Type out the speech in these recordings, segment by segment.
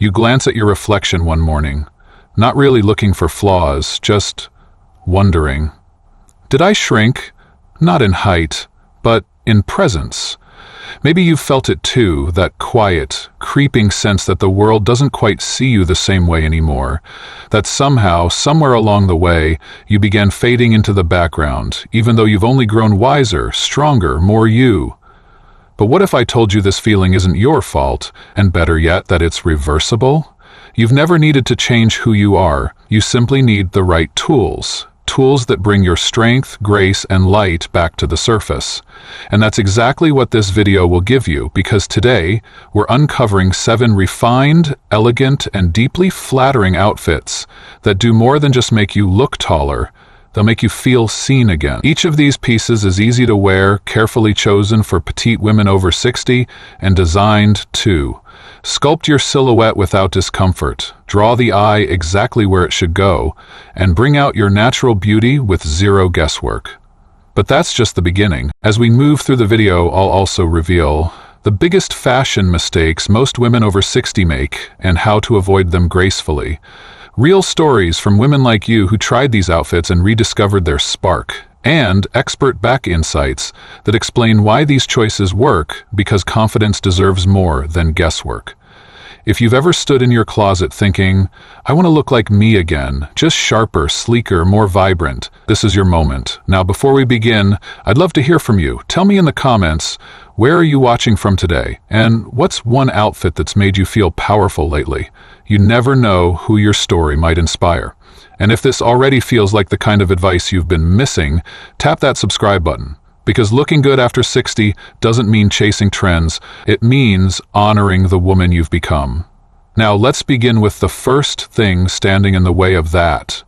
You glance at your reflection one morning, not really looking for flaws, just wondering. Did I shrink? Not in height, but in presence. Maybe you've felt it too, that quiet, creeping sense that the world doesn't quite see you the same way anymore, that somehow, somewhere along the way, you began fading into the background, even though you've only grown wiser, stronger, more you. But what if I told you this feeling isn't your fault, and better yet, that it's reversible? You've never needed to change who you are, you simply need the right tools. Tools that bring your strength, grace, and light back to the surface. And that's exactly what this video will give you, because today, we're uncovering 7 refined, elegant, and deeply flattering outfits that do more than just make you look taller. They'll make you feel seen again. Each of these pieces is easy to wear, carefully chosen for petite women over 60, and designed to sculpt your silhouette without discomfort, draw the eye exactly where it should go, and bring out your natural beauty with zero guesswork. But that's just the beginning. As we move through the video, I'll also reveal the biggest fashion mistakes most women over 60 make and how to avoid them gracefully. Real stories from women like you who tried these outfits and rediscovered their spark, and expert back insights that explain why these choices work, because confidence deserves more than guesswork. If you've ever stood in your closet thinking, I want to look like me again, just sharper, sleeker, more vibrant, this is your moment. Now, before we begin, I'd love to hear from you. Tell me in the comments, where are you watching from today? And what's one outfit that's made you feel powerful lately? You never know who your story might inspire. And if this already feels like the kind of advice you've been missing, tap that subscribe button. Because looking good after 60 doesn't mean chasing trends, it means honoring the woman you've become. Now let's begin with the first thing standing in the way of that,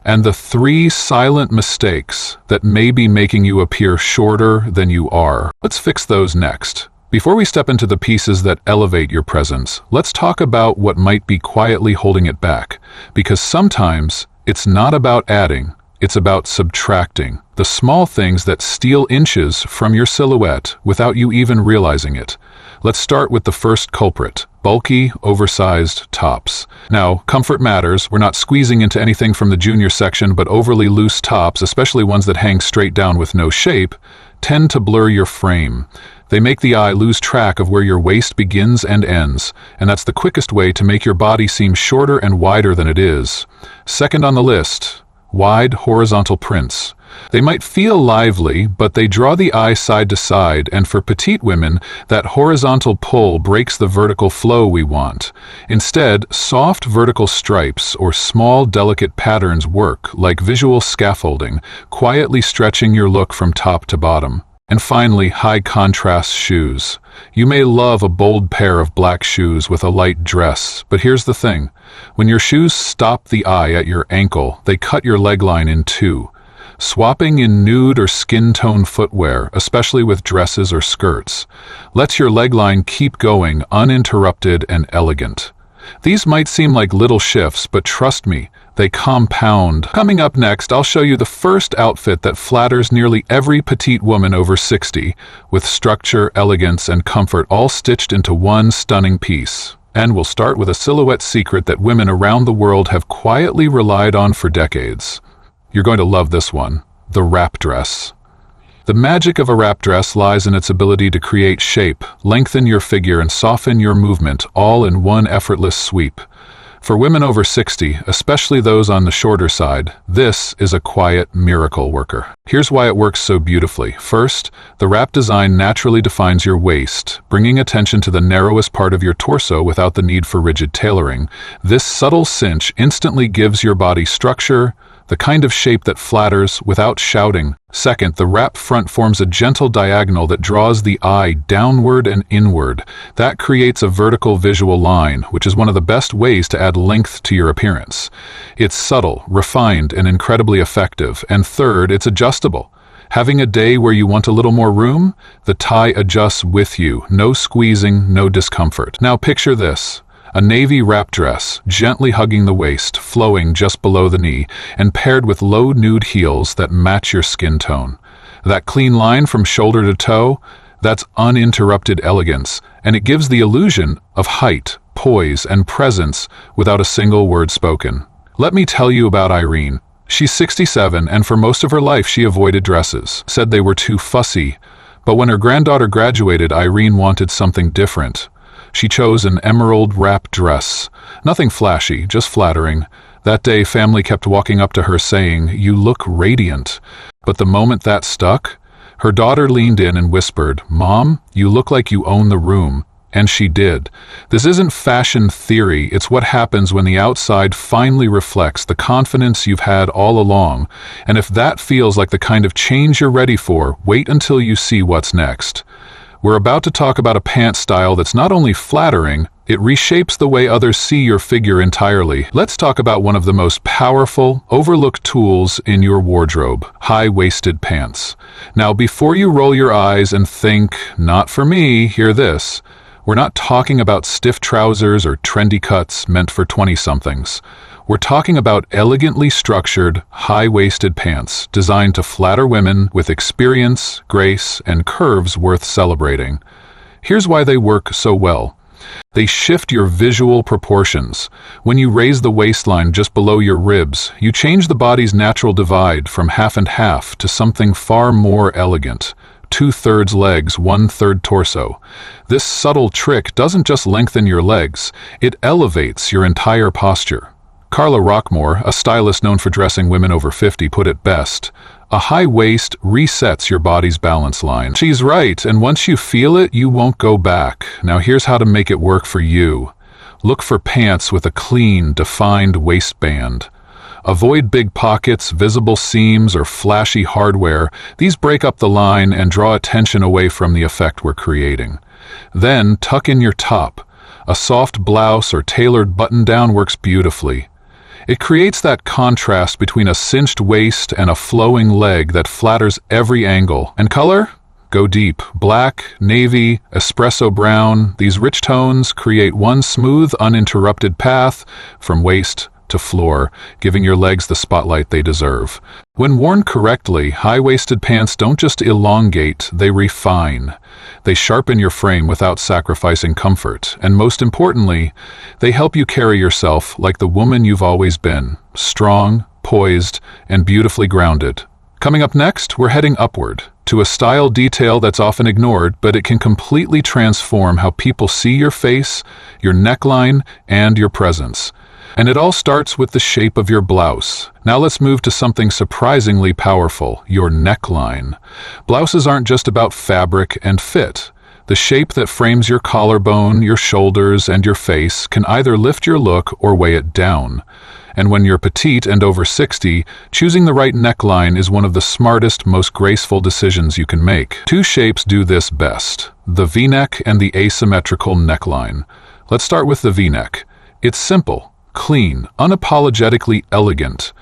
and the 3 silent mistakes that may be making you appear shorter than you are. Let's fix those next. Before we step into the pieces that elevate your presence, let's talk about what might be quietly holding it back, because sometimes it's not about adding, it's about subtracting. The small things that steal inches from your silhouette without you even realizing it. Let's start with the first culprit, bulky, oversized tops. Now, comfort matters. We're not squeezing into anything from the junior section, but overly loose tops, especially ones that hang straight down with no shape, tend to blur your frame. They make the eye lose track of where your waist begins and ends, and that's the quickest way to make your body seem shorter and wider than it is. Second on the list, wide horizontal prints. They might feel lively, but they draw the eye side to side, and for petite women, that horizontal pull breaks the vertical flow we want. Instead, soft vertical stripes or small, delicate patterns work, like visual scaffolding, quietly stretching your look from top to bottom. And finally, high contrast shoes. You may love a bold pair of black shoes with a light dress, but here's the thing. When your shoes stop the eye at your ankle, they cut your leg line in two. Swapping in nude or skin tone footwear, especially with dresses or skirts, lets your leg line keep going uninterrupted and elegant. These might seem like little shifts, but trust me, they compound. Coming up next, I'll show you the first outfit that flatters nearly every petite woman over 60, with structure, elegance, and comfort all stitched into one stunning piece. And we'll start with a silhouette secret that women around the world have quietly relied on for decades. You're going to love this one, the wrap dress. The magic of a wrap dress lies in its ability to create shape, lengthen your figure, and soften your movement, all in one effortless sweep. For women over 60, especially those on the shorter side, this is a quiet miracle worker. Here's why it works so beautifully. First, the wrap design naturally defines your waist, bringing attention to the narrowest part of your torso without the need for rigid tailoring. This subtle cinch instantly gives your body structure, the kind of shape that flatters without shouting. Second, the wrap front forms a gentle diagonal that draws the eye downward and inward. That creates a vertical visual line, which is one of the best ways to add length to your appearance. It's subtle, refined, and incredibly effective. And third, it's adjustable. Having a day where you want a little more room? The tie adjusts with you. No squeezing, no discomfort. Now picture this. A navy wrap dress, gently hugging the waist, flowing just below the knee, and paired with low nude heels that match your skin tone. That clean line from shoulder to toe, that's uninterrupted elegance, and it gives the illusion of height poise, and presence without a single word spoken. Let me tell you about Irene. She's 67, and for most of her life she avoided dresses, said they were too fussy. But when her granddaughter graduated, Irene wanted something different. She chose an emerald wrap dress. Nothing flashy, just flattering. That day, family kept walking up to her saying, "You look radiant." But the moment that stuck, her daughter leaned in and whispered, "Mom, you look like you own the room." And she did. This isn't fashion theory, it's what happens when the outside finally reflects the confidence you've had all along. And if that feels like the kind of change you're ready for, wait until you see what's next. We're about to talk about a pant style that's not only flattering, it reshapes the way others see your figure entirely. Let's talk about one of the most powerful, overlooked tools in your wardrobe: high-waisted pants. Now, before you roll your eyes and think, "Not for me," hear this. We're not talking about stiff trousers or trendy cuts meant for 20-somethings. We're talking about elegantly structured, high-waisted pants designed to flatter women with experience, grace, and curves worth celebrating. Here's why they work so well. They shift your visual proportions. When you raise the waistline just below your ribs, you change the body's natural divide from half and half to something far more elegant. 2/3 legs, 1/3 torso. This subtle trick doesn't just lengthen your legs, it elevates your entire posture. Carla Rockmore, a stylist known for dressing women over 50, put it best: "A high waist resets your body's balance line." She's right, and once you feel it, you won't go back. Now here's how to make it work for you. Look for pants with a clean, defined waistband. Avoid big pockets, visible seams, or flashy hardware. These break up the line and draw attention away from the effect we're creating. Then tuck in your top. A soft blouse or tailored button-down works beautifully. It creates that contrast between a cinched waist and a flowing leg that flatters every angle. And color? Go deep. Black, navy, espresso brown. These rich tones create one smooth, uninterrupted path from waist to floor, giving your legs the spotlight they deserve. When worn correctly, high-waisted pants don't just elongate, they refine. They sharpen your frame without sacrificing comfort, and most importantly, they help you carry yourself like the woman you've always been: strong, poised, and beautifully grounded. Coming up next, we're heading upward to a style detail that's often ignored, but it can completely transform how people see your face, your neckline, and your presence. And it all starts with the shape of your blouse. Now let's move to something surprisingly powerful: your neckline. Blouses aren't just about fabric and fit. The shape that frames your collarbone, your shoulders, and your face can either lift your look or weigh it down. And when you're petite and over 60, choosing the right neckline is one of the smartest, most graceful decisions you can make. Two shapes do this best: the V-neck and the asymmetrical neckline. Let's start with the V-neck. It's simple, clean, unapologetically elegant.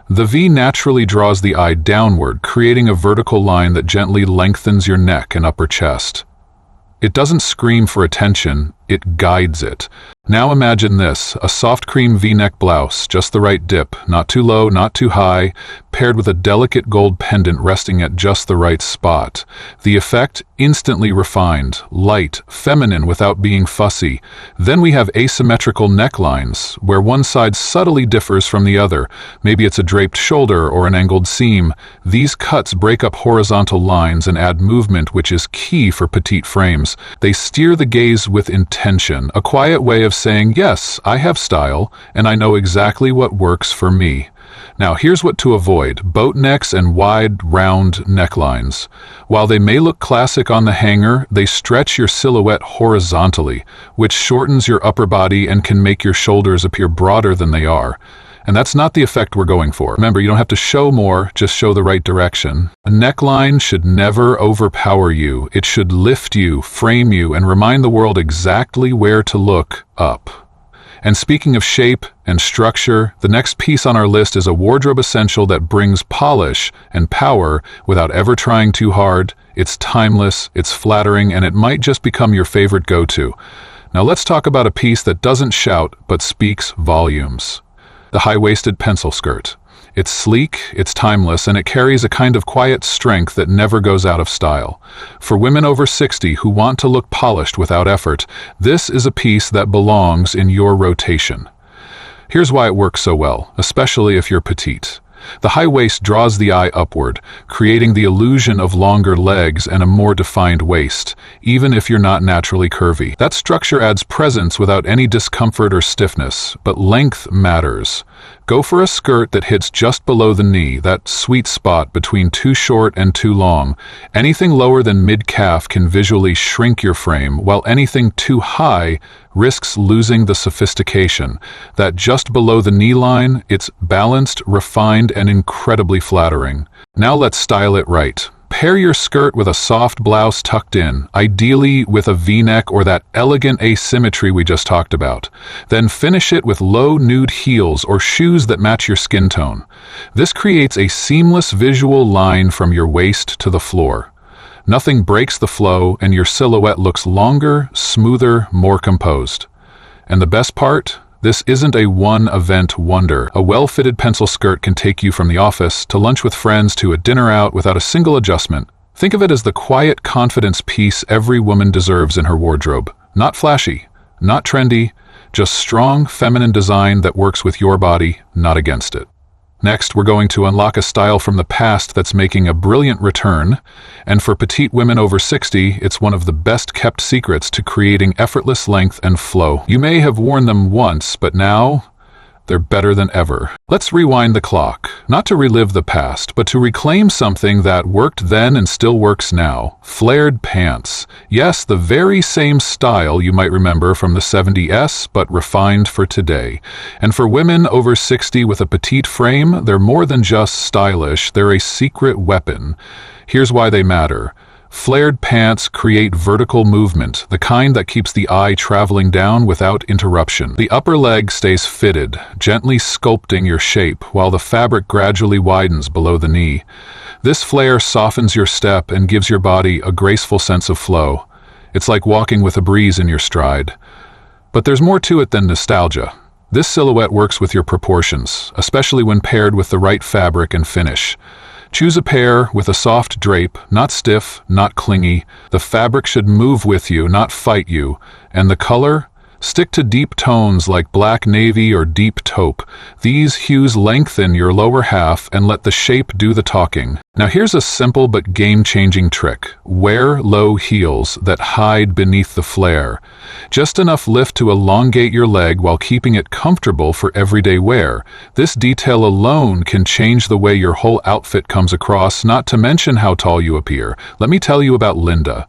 The V naturally draws the eye downward, creating a vertical line that gently lengthens your neck and upper chest. It doesn't scream for attention, it guides it. Now imagine this: a soft cream V-neck blouse, just the right dip, not too low, not too high, paired with a delicate gold pendant resting at just the right spot. The effect? Instantly refined, light, feminine without being fussy. Then we have asymmetrical necklines, where one side subtly differs from the other. Maybe it's a draped shoulder or an angled seam. These cuts break up horizontal lines and add movement, which is key for petite frames. They steer the gaze with intention, a quiet way of saying, yes, I have style, and I know exactly what works for me. Now here's what to avoid: boat necks and wide, round necklines. While they may look classic on the hanger, they stretch your silhouette horizontally, which shortens your upper body and can make your shoulders appear broader than they are. And that's not the effect we're going for. Remember, you don't have to show more, just show the right direction. A neckline should never overpower you. It should lift you, frame you, and remind the world exactly where to look up. And speaking of shape and structure, the next piece on our list is a wardrobe essential that brings polish and power without ever trying too hard. It's timeless, it's flattering, and it might just become your favorite go-to. Now let's talk about a piece that doesn't shout but speaks volumes: the high-waisted pencil skirt. It's sleek, it's timeless, and it carries a kind of quiet strength that never goes out of style. For women over 60 who want to look polished without effort, this is a piece that belongs in your rotation. Here's why it works so well, especially if you're petite. The high waist draws the eye upward, creating the illusion of longer legs and a more defined waist, even if you're not naturally curvy. That structure adds presence without any discomfort or stiffness, but length matters. Go for a skirt that hits just below the knee, that sweet spot between too short and too long. Anything lower than mid-calf can visually shrink your frame, while anything too high risks losing the sophistication. That just below the knee line, it's balanced, refined, and incredibly flattering. Now let's style it right. Pair your skirt with a soft blouse tucked in, ideally with a V-neck or that elegant asymmetry we just talked about. Then finish it with low nude heels or shoes that match your skin tone. This creates a seamless visual line from your waist to the floor. Nothing breaks the flow, and your silhouette looks longer, smoother, more composed. And the best part? This isn't a one-event wonder. A well-fitted pencil skirt can take you from the office to lunch with friends to a dinner out without a single adjustment. Think of it as the quiet confidence piece every woman deserves in her wardrobe. Not flashy, not trendy, just strong, feminine design that works with your body, not against it. Next, we're going to unlock a style from the past that's making a brilliant return, and for petite women over 60, it's one of the best-kept secrets to creating effortless length and flow. You may have worn them once, but now they're better than ever. Let's rewind the clock, not to relive the past, but to reclaim something that worked then and still works now. Flared pants. Yes, the very same style you might remember from the 70s, but refined for today. And for women over 60 with a petite frame, they're more than just stylish, they're a secret weapon. Here's why they matter. Flared pants create vertical movement, the kind that keeps the eye traveling down without interruption. The upper leg stays fitted, gently sculpting your shape, while the fabric gradually widens below the knee. This flare softens your step and gives your body a graceful sense of flow. It's like walking with a breeze in your stride. But there's more to it than nostalgia. This silhouette works with your proportions, especially when paired with the right fabric and finish. Choose a pair with a soft drape, not stiff, not clingy. The fabric should move with you, not fight you. And the color? Stick to deep tones like black navy or deep taupe. These hues lengthen your lower half and let the shape do the talking. Now here's a simple but game-changing trick. Wear low heels that hide beneath the flare. Just enough lift to elongate your leg while keeping it comfortable for everyday wear. This detail alone can change the way your whole outfit comes across, not to mention how tall you appear. Let me tell you about Linda.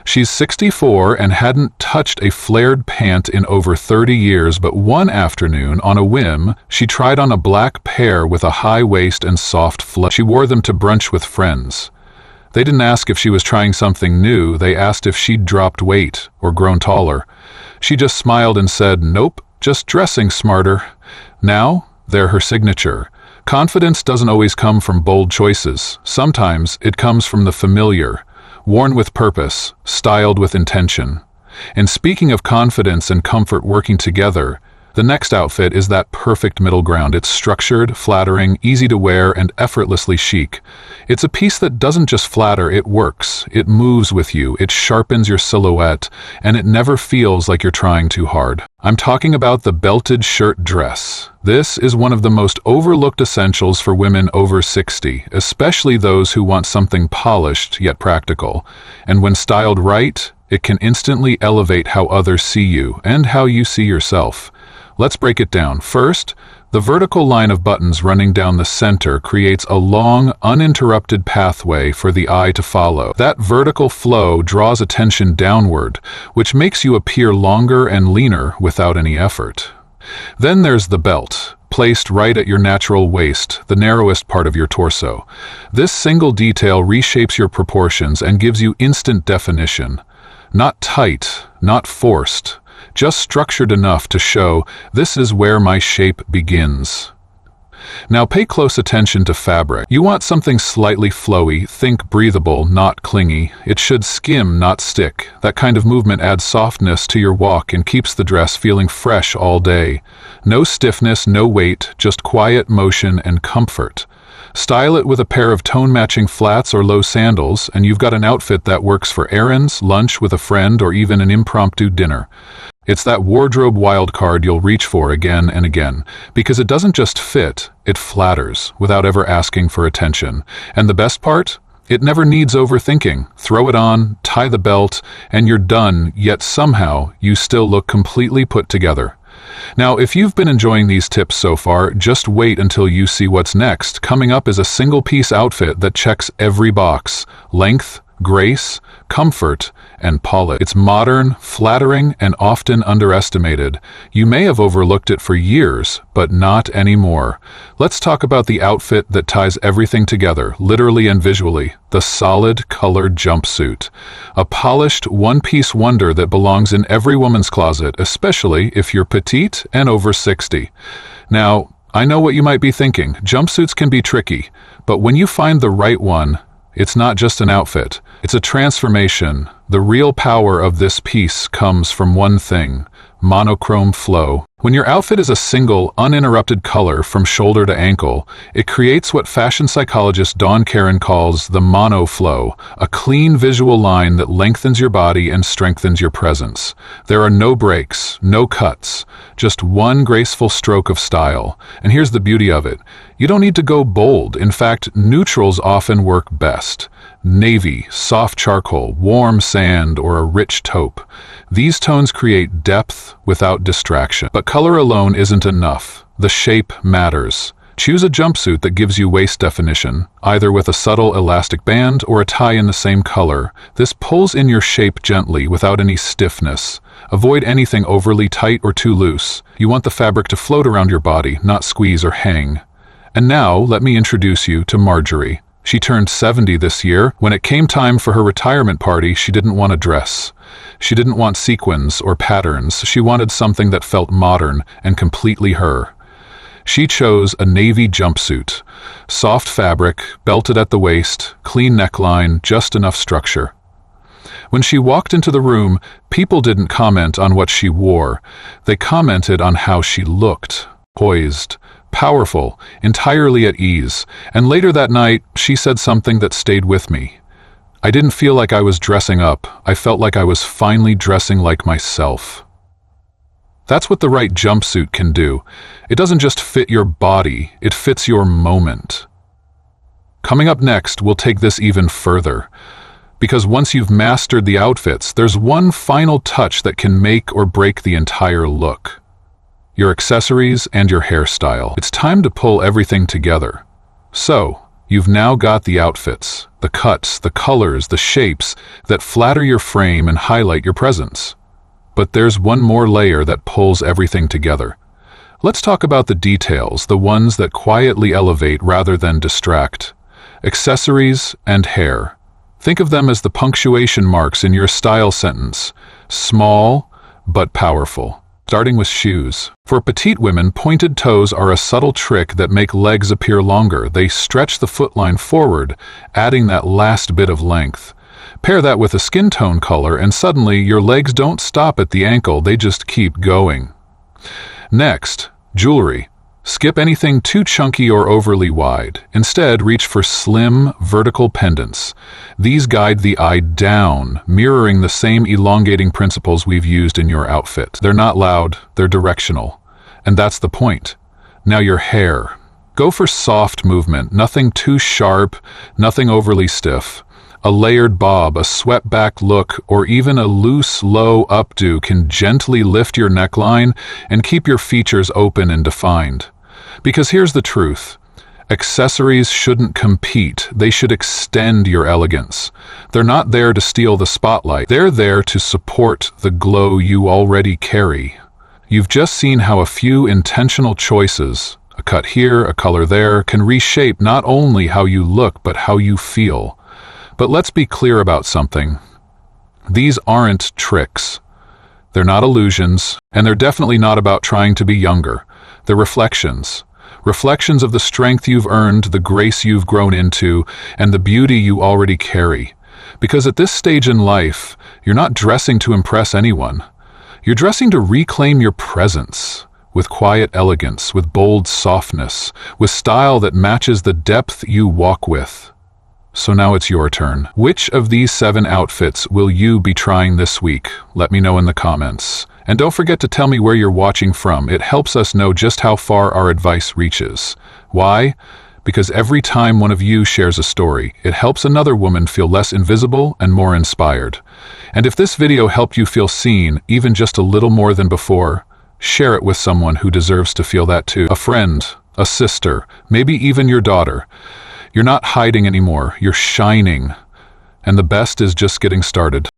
She's 64 and hadn't touched a flared pant in over 30 years, but one afternoon, on a whim, she tried on a black pair with a high waist and soft flare. She wore them to brunch with friends. They didn't ask if she was trying something new, they asked if she'd dropped weight or grown taller. She just smiled and said, "Nope, just dressing smarter." Now, they're her signature. Confidence doesn't always come from bold choices. Sometimes it comes from the familiar. Worn with purpose, styled with intention. And speaking of confidence and comfort working together, the next outfit is that perfect middle ground. It's structured, flattering, easy to wear, and effortlessly chic. It's a piece that doesn't just flatter, it works. It moves with you, it sharpens your silhouette, and it never feels like you're trying too hard. I'm talking about the belted shirt dress. This is one of the most overlooked essentials for women over 60, especially those who want something polished yet practical. And when styled right, it can instantly elevate how others see you and how you see yourself. Let's break it down. First, the vertical line of buttons running down the center creates a long, uninterrupted pathway for the eye to follow. That vertical flow draws attention downward, which makes you appear longer and leaner without any effort. Then there's the belt, placed right at your natural waist, the narrowest part of your torso. This single detail reshapes your proportions and gives you instant definition. Not tight, not forced, just structured enough to show, this is where my shape begins. Now pay close attention to fabric. You want something slightly flowy, think breathable, not clingy. It should skim, not stick. That kind of movement adds softness to your walk and keeps the dress feeling fresh all day. No stiffness, no weight, just quiet motion and comfort. Style it with a pair of tone-matching flats or low sandals, and you've got an outfit that works for errands, lunch with a friend, or even an impromptu dinner. It's that wardrobe wildcard you'll reach for again and again, because it doesn't just fit, it flatters, without ever asking for attention. And the best part? It never needs overthinking. Throw it on, tie the belt, and you're done, yet somehow you still look completely put together. Now, if you've been enjoying these tips so far, just wait until you see what's next. Coming up is a single-piece outfit that checks every box: length, grace, comfort, and polish. It's modern, flattering, and often underestimated. You may have overlooked it for years, but not anymore. Let's talk about the outfit that ties everything together, literally and visually: the solid colored jumpsuit. A polished, one-piece wonder that belongs in every woman's closet, especially if you're petite and over 60. Now, I know what you might be thinking. Jumpsuits can be tricky, but when you find the right one, it's not just an outfit, it's a transformation. The real power of this piece comes from one thing: monochrome flow. When your outfit is a single, uninterrupted color from shoulder to ankle, it creates what fashion psychologist Dawn Karen calls the mono flow, a clean visual line that lengthens your body and strengthens your presence. There are no breaks, no cuts, just one graceful stroke of style. And here's the beauty of it: you don't need to go bold. In fact, neutrals often work best. Navy, soft charcoal, warm sand, or a rich taupe. These tones create depth without distraction. But color alone isn't enough. The shape matters. Choose a jumpsuit that gives you waist definition, either with a subtle elastic band or a tie in the same color. This pulls in your shape gently without any stiffness. Avoid anything overly tight or too loose. You want the fabric to float around your body, not squeeze or hang. And now, let me introduce you to Marjorie. She turned 70 this year. When it came time for her retirement party, she didn't want a dress. She didn't want sequins or patterns. She wanted something that felt modern and completely her. She chose a navy jumpsuit. Soft fabric, belted at the waist, clean neckline, just enough structure. When she walked into the room, people didn't comment on what she wore. They commented on how she looked: poised, powerful, entirely at ease. And later that night, she said something that stayed with me. I didn't feel like I was dressing up. I felt like I was finally dressing like myself. That's what the right jumpsuit can do. It doesn't just fit your body, it fits your moment. Coming up next, we'll take this even further. Because once you've mastered the outfits, there's one final touch that can make or break the entire look: your accessories and your hairstyle. It's time to pull everything together. So, you've now got the outfits, the cuts, the colors, the shapes that flatter your frame and highlight your presence. But there's one more layer that pulls everything together. Let's talk about the details, the ones that quietly elevate rather than distract. Accessories and hair. Think of them as the punctuation marks in your style sentence. Small, but powerful. Starting with shoes. For petite women, pointed toes are a subtle trick that make legs appear longer. They stretch the footline forward, adding that last bit of length. Pair that with a skin tone color, and suddenly your legs don't stop at the ankle, they just keep going. Next, jewelry. Skip anything too chunky or overly wide. Instead, reach for slim, vertical pendants. These guide the eye down, mirroring the same elongating principles we've used in your outfit. They're not loud, they're directional. And that's the point. Now your hair. Go for soft movement, nothing too sharp, nothing overly stiff. A layered bob, a swept-back look, or even a loose, low updo can gently lift your neckline and keep your features open and defined. Because here's the truth. Accessories shouldn't compete, they should extend your elegance. They're not there to steal the spotlight, they're there to support the glow you already carry. You've just seen how a few intentional choices, a cut here, a color there, can reshape not only how you look but how you feel. But let's be clear about something. These aren't tricks. They're not illusions, and they're definitely not about trying to be younger. They're reflections. reflections of the strength you've earned, the grace you've grown into, and the beauty you already carry. Because at this stage in life, you're not dressing to impress anyone. You're dressing to reclaim your presence, with quiet elegance, with bold softness, with style that matches the depth you walk with. So now it's your turn. Which of these 7 outfits will you be trying this week? Let me know in the comments. And don't forget to tell me where you're watching from. It helps us know just how far our advice reaches. Why? Because every time one of you shares a story, it helps another woman feel less invisible and more inspired. And if this video helped you feel seen, even just a little more than before, share it with someone who deserves to feel that too. A friend, a sister, maybe even your daughter. You're not hiding anymore, you're shining. And the best is just getting started.